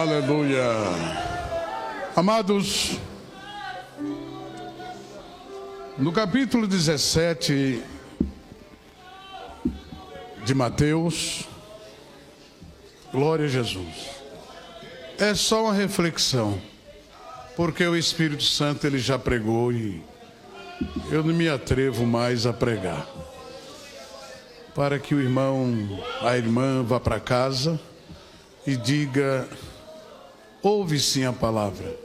Aleluia. Amados, no capítulo 17 de Mateus, glória a Jesus, é só uma reflexão, porque o Espírito Santo ele já pregou e eu não me atrevo mais a pregar, para que o irmão, a irmã vá para casa e diga: ouve sim a palavra,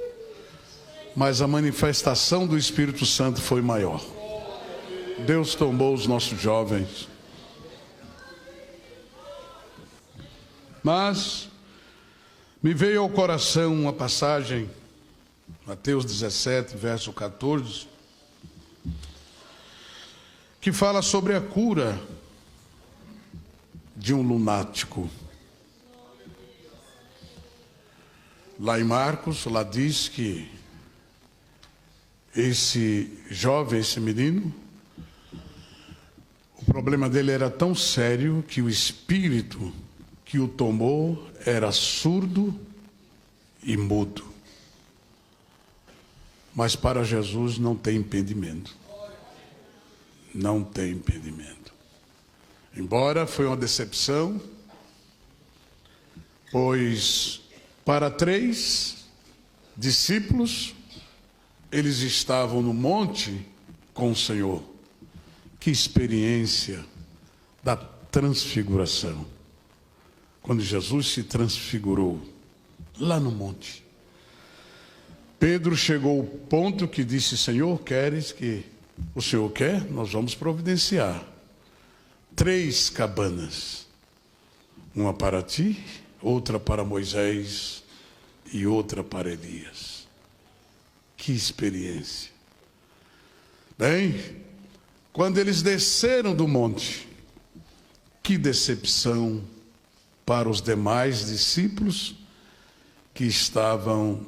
mas a manifestação do Espírito Santo foi maior. Deus tomou os nossos jovens. Mas me veio ao coração uma passagem, Mateus 17, verso 14, que fala sobre a cura de um lunático. Lá em Marcos, lá diz que esse jovem, esse menino, o problema dele era tão sério que o espírito que o tomou era surdo e mudo. Mas para Jesus não tem impedimento. Não tem impedimento. Embora foi uma decepção, pois para 3 discípulos, eles estavam no monte com o Senhor. Que experiência da transfiguração. Quando Jesus se transfigurou lá no monte. Pedro chegou ao ponto que disse: Senhor, queres que o Senhor quer? Nós vamos providenciar 3 cabanas. Uma para ti, outra para Moisés e outra para Elias. Que experiência. Bem, quando eles desceram do monte, que decepção para os demais discípulos que estavam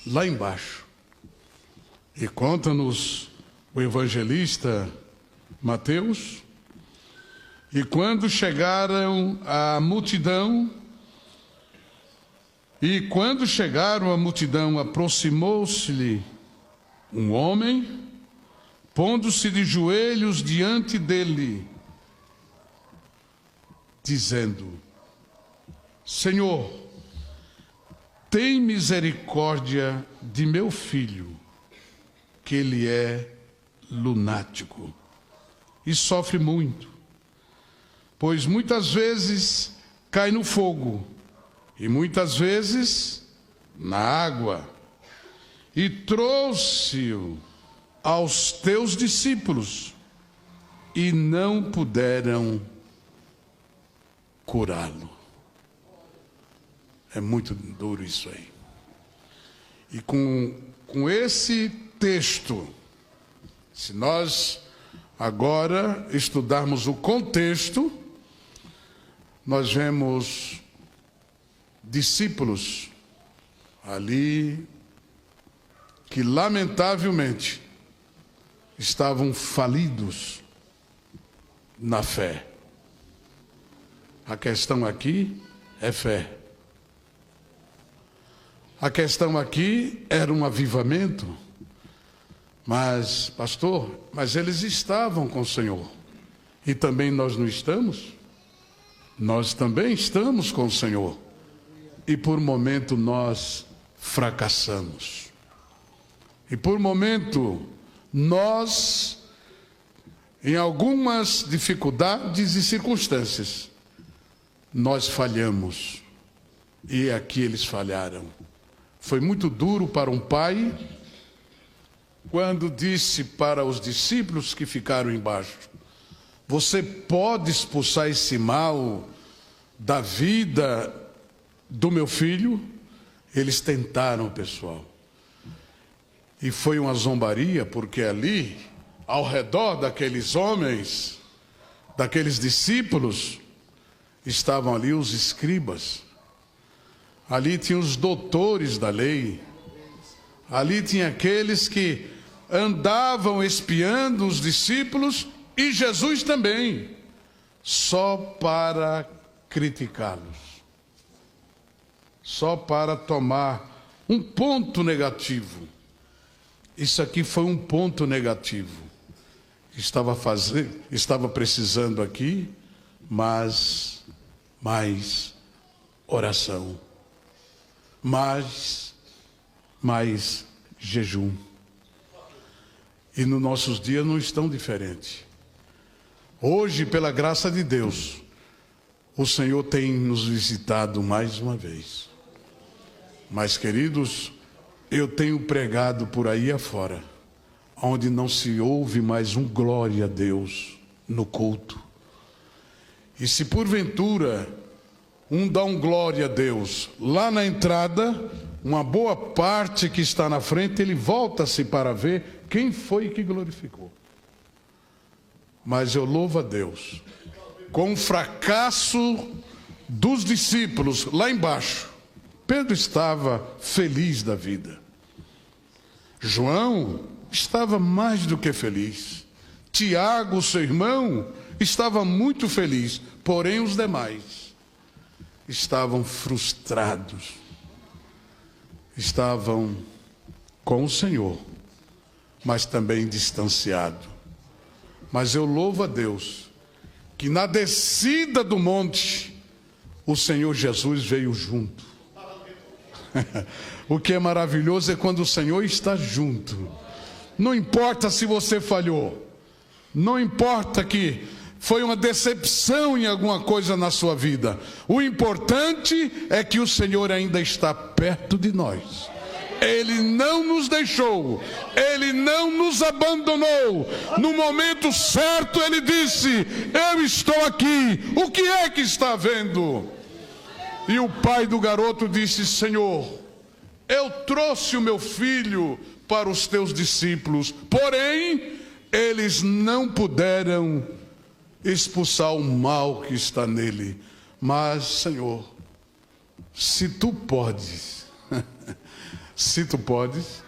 lá embaixo. E conta-nos o evangelista Mateus, e quando chegaram à multidão, aproximou-se-lhe um homem, pondo-se de joelhos diante dele, dizendo: Senhor, tem misericórdia de meu filho, que ele é lunático e sofre muito, pois muitas vezes cai no fogo e muitas vezes na água. E trouxe-o aos teus discípulos e não puderam curá-lo. É muito duro isso aí. E com esse texto, se nós agora estudarmos o contexto, nós vemos discípulos ali que lamentavelmente estavam falidos na fé. A questão aqui é fé. A questão aqui era um avivamento. Mas, pastor, mas eles estavam com o Senhor. E também nós não estamos? Nós também estamos com o Senhor. E por momento nós fracassamos. E por momento nós, em algumas dificuldades e circunstâncias, nós falhamos. E aqui eles falharam. Foi muito duro para um pai quando disse para os discípulos que ficaram embaixo: você pode expulsar esse mal da vida do meu filho? Eles tentaram, pessoal. E foi uma zombaria, porque ali, ao redor daqueles homens, daqueles discípulos, estavam ali os escribas. Ali tinha os doutores da lei. Ali tinha aqueles que andavam espiando os discípulos e Jesus também, só para criticá-los. só para tomar um ponto negativo. Isso aqui foi um ponto negativo. Estava precisando aqui, mas mais oração, mais jejum. E nos nossos dias não estão diferentes. Hoje, pela graça de Deus, o Senhor tem nos visitado mais uma vez. Mas, queridos, eu tenho pregado por aí afora, onde não se ouve mais um glória a Deus no culto. E se porventura dá um glória a Deus lá na entrada, uma boa parte que está na frente, ele volta-se para ver quem foi que glorificou. Mas eu louvo a Deus, com o fracasso dos discípulos lá embaixo, Pedro estava feliz da vida. João estava mais do que feliz. Tiago, seu irmão, estava muito feliz. Porém, os demais estavam frustrados. Estavam com o Senhor, mas também distanciados. Mas eu louvo a Deus, que na descida do monte, o Senhor Jesus veio junto. O que é maravilhoso é quando o Senhor está junto. Não importa se você falhou, não importa que foi uma decepção em alguma coisa na sua vida. O importante é que o Senhor ainda está perto de nós. Ele não nos deixou, Ele não nos abandonou. No momento certo Ele disse: eu estou aqui, o que é que está havendo? E o pai do garoto disse: Senhor, eu trouxe o meu filho para os teus discípulos, porém eles não puderam expulsar o mal que está nele. Mas, Senhor, se tu podes, se tu podes,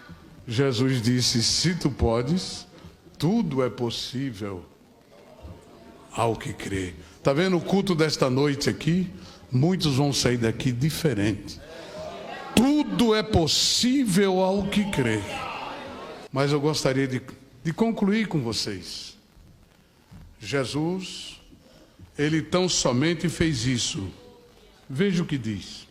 Jesus disse: se tu podes, tudo é possível ao que crê. Está vendo o culto desta noite aqui? Muitos vão sair daqui diferentes. Tudo é possível ao que crê. Mas eu gostaria de concluir com vocês. Jesus, Ele tão somente fez isso. Veja o que diz.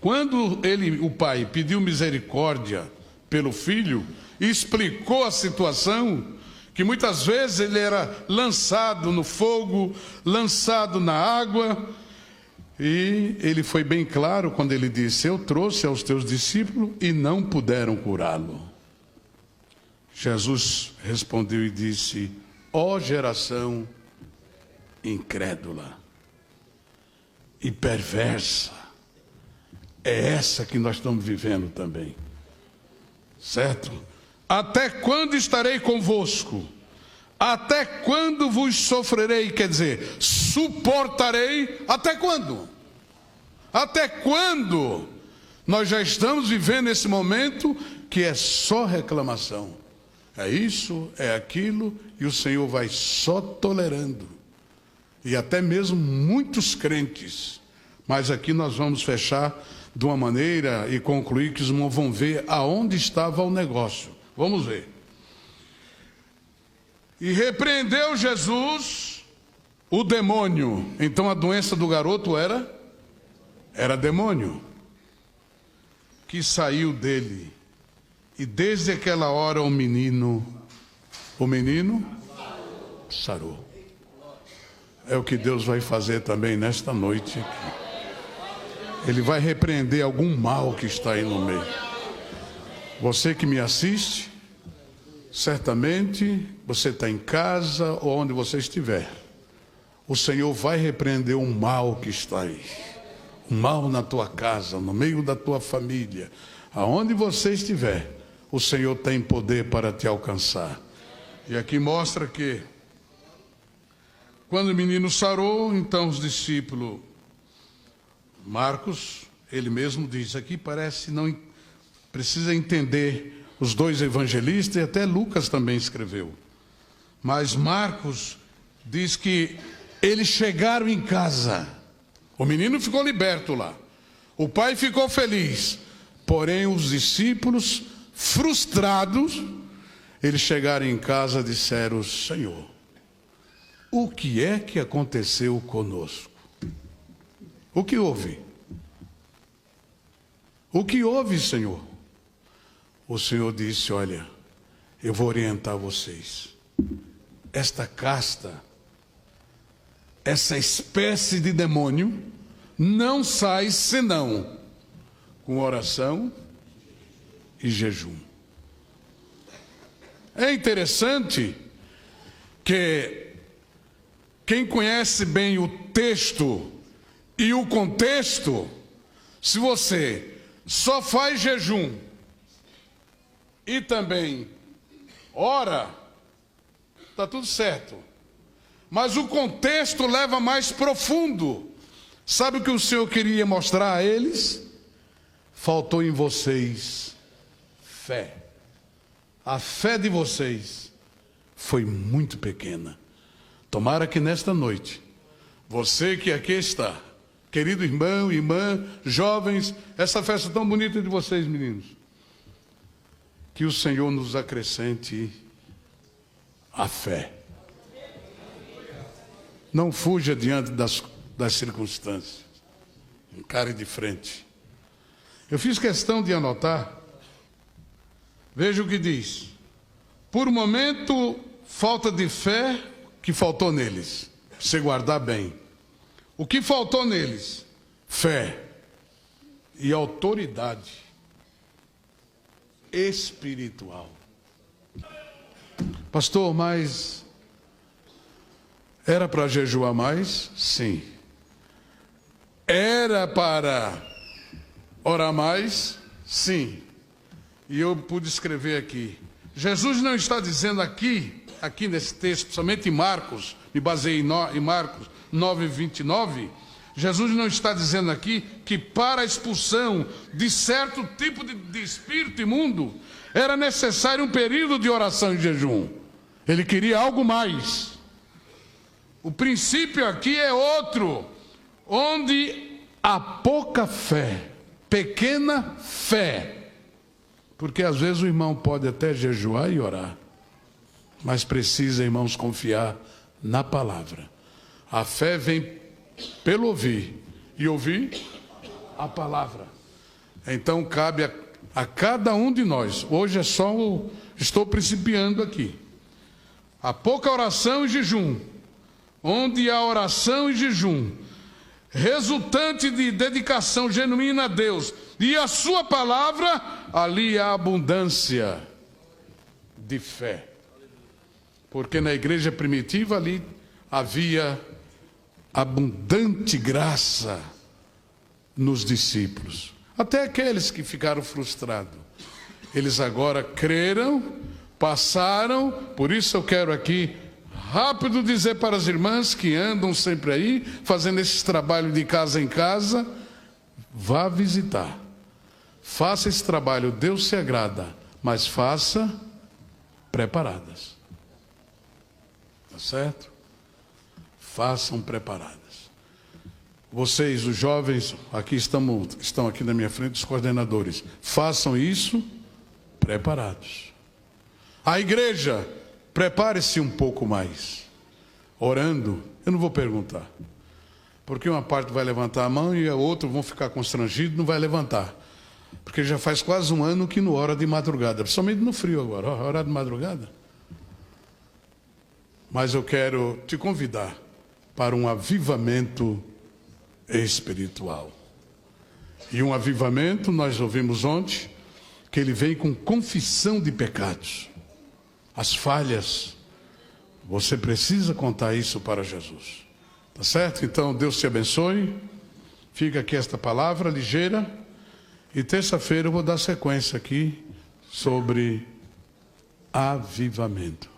Quando o pai pediu misericórdia pelo filho, explicou a situação, que muitas vezes ele era lançado no fogo, lançado na água, e ele foi bem claro quando ele disse: eu trouxe aos teus discípulos e não puderam curá-lo. Jesus respondeu e disse: ó geração incrédula e perversa, é essa que nós estamos vivendo também, certo? Até quando estarei convosco? Até quando vos sofrerei? Quer dizer, suportarei. Até quando? Até quando? Nós já estamos vivendo esse momento que é só reclamação. É isso, é aquilo, e o Senhor vai só tolerando. E até mesmo muitos crentes. Mas aqui nós vamos fechar de uma maneira e concluir que os irmãos vão ver aonde estava o negócio. Vamos ver. E repreendeu Jesus o demônio. Então a doença do garoto era demônio que saiu dele. E desde aquela hora o menino sarou. É o que Deus vai fazer também nesta noite aqui. Ele vai repreender algum mal que está aí no meio. Você que me assiste, certamente você está em casa ou onde você estiver. O Senhor vai repreender um mal que está aí. Um mal na tua casa, no meio da tua família. Aonde você estiver, o Senhor tem poder para te alcançar. E aqui mostra que quando o menino sarou, então os discípulos, Marcos, ele mesmo diz, aqui parece não precisa entender os dois evangelistas, e até Lucas também escreveu. Mas Marcos diz que eles chegaram em casa. O menino ficou liberto lá. O pai ficou feliz, porém os discípulos, frustrados, eles chegaram em casa e disseram: Senhor, o que é que aconteceu conosco? O que houve? O que houve, Senhor? O Senhor disse: olha, eu vou orientar vocês. Esta casta, essa espécie de demônio, não sai senão com oração e jejum. É interessante que quem conhece bem o texto e o contexto, se você só faz jejum e também ora, está tudo certo. Mas o contexto leva mais profundo. Sabe o que o Senhor queria mostrar a eles? Faltou em vocês fé. A fé de vocês foi muito pequena. Tomara que nesta noite, você que aqui está, querido irmão, irmã, jovens, essa festa tão bonita de vocês, meninos, que o Senhor nos acrescente a fé. Não fuja diante das circunstâncias. Encare de frente. Eu fiz questão de anotar. Veja o que diz. Por um momento, falta de fé que faltou neles. Você guardar bem. O que faltou neles? Fé e autoridade espiritual. Pastor, mas era para jejuar mais? Sim. Era para orar mais? Sim. E eu pude escrever aqui. Jesus não está dizendo aqui nesse texto, somente em Marcos, me baseei em Marcos 9:29, Jesus não está dizendo aqui que para a expulsão de certo tipo de espírito imundo era necessário um período de oração e jejum. Ele queria algo mais. O princípio aqui é outro, onde há pouca fé, pequena fé, porque às vezes o irmão pode até jejuar e orar, mas precisa, irmãos, confiar na palavra. A fé vem pelo ouvir, e ouvir a palavra. Então cabe a cada um de nós, hoje estou principiando aqui, há pouca oração e jejum, onde há oração e jejum, resultante de dedicação genuína a Deus e a sua palavra, ali há abundância de fé. Porque na igreja primitiva ali havia abundante graça nos discípulos. Até aqueles que ficaram frustrados. Eles agora creram, passaram, por isso eu quero aqui rápido dizer para as irmãs que andam sempre aí, fazendo esse trabalho de casa em casa, vá visitar. Faça esse trabalho, Deus se agrada, mas faça preparadas. Tá certo? Façam preparadas. Vocês, os jovens, estão aqui na minha frente, os coordenadores, façam isso preparados. A igreja, prepare-se um pouco mais, orando. Eu não vou perguntar, porque uma parte vai levantar a mão e a outra vão ficar constrangidos, não vai levantar, porque já faz quase um ano que não ora de madrugada, principalmente no frio agora, orar de madrugada. Mas eu quero te convidar para um avivamento espiritual. E um avivamento, nós ouvimos ontem, que ele vem com confissão de pecados. As falhas, você precisa contar isso para Jesus. Tá certo? Então, Deus te abençoe. Fica aqui esta palavra ligeira. E terça-feira eu vou dar sequência aqui sobre avivamento.